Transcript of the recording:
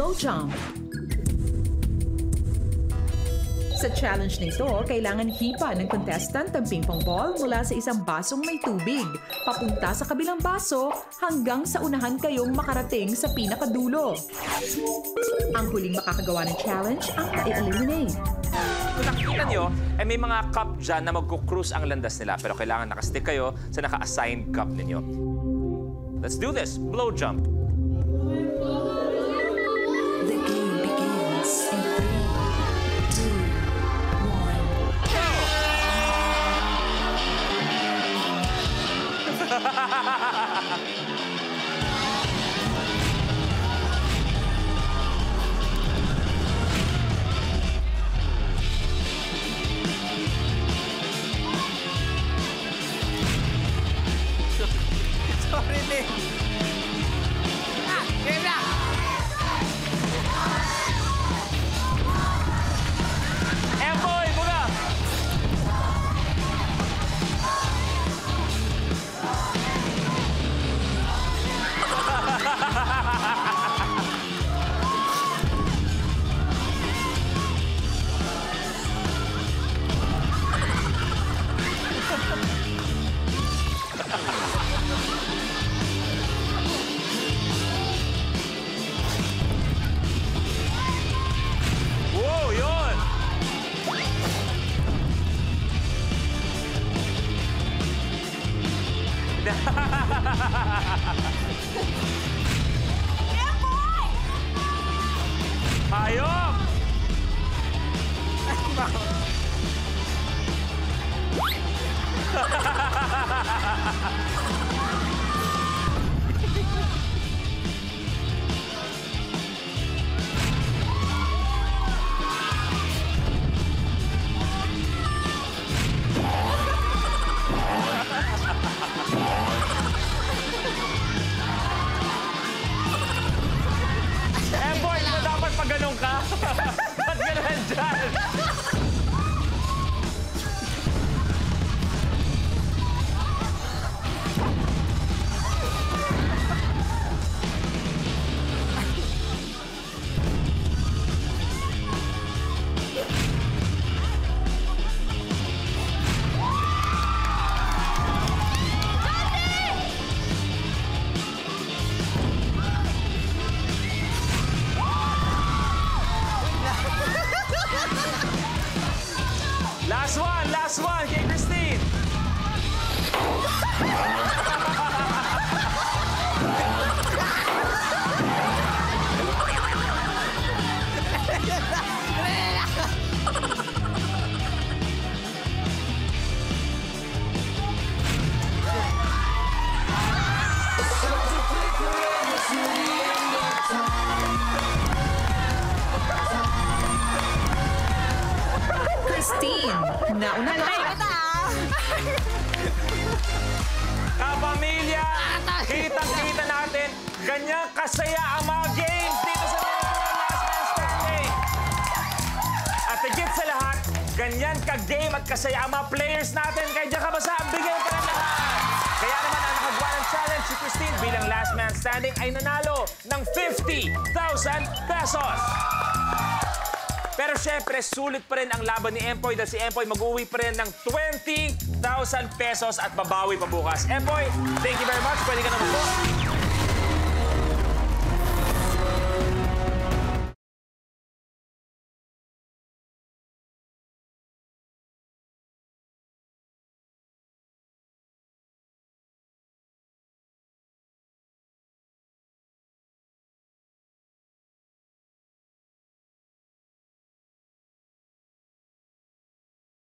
blow jump. Sa challenge nito, kailangan hipa ng contestant ang ping-pong ball mula sa isang basong may tubig, papunta sa kabilang baso hanggang sa unahan kayong makarating sa pinakadulo. Ang huling makakagawa ng challenge ang ma-eliminate. Kung nakikita nyo, may mga cup dyan na magkukruise ang landas nila, pero kailangan nakastick kayo sa naka-assigned cup ninyo. Let's do this. Blow jump. The game begins in 3, 2, 1. Sorry, Nick. Game na! Emboy, buga! Hayop! Ganun ka? Ba't ganun dyan? Last one, kay Christine. Christine, nauna ka. Kapamilya, kitang-kita natin, ganyan kasaya ang mga games dito sa Last Man Standing. At higit sa lahat, ganyan ka-game at kasaya ang mga players natin. Kaya diyan ka basta, bigay ka ng lahat. Kaya naman ang nakagawa ng challenge si Christine bilang Last Man Standing ay nanalo ng 50,000 pesos. Pero syempre, sulit pa rin ang laban ni Empoy dahil si Empoy mag-uwi pa rin ng 20,000 pesos at babawi pa bukas. Empoy, thank you very much. Pwede ka na po.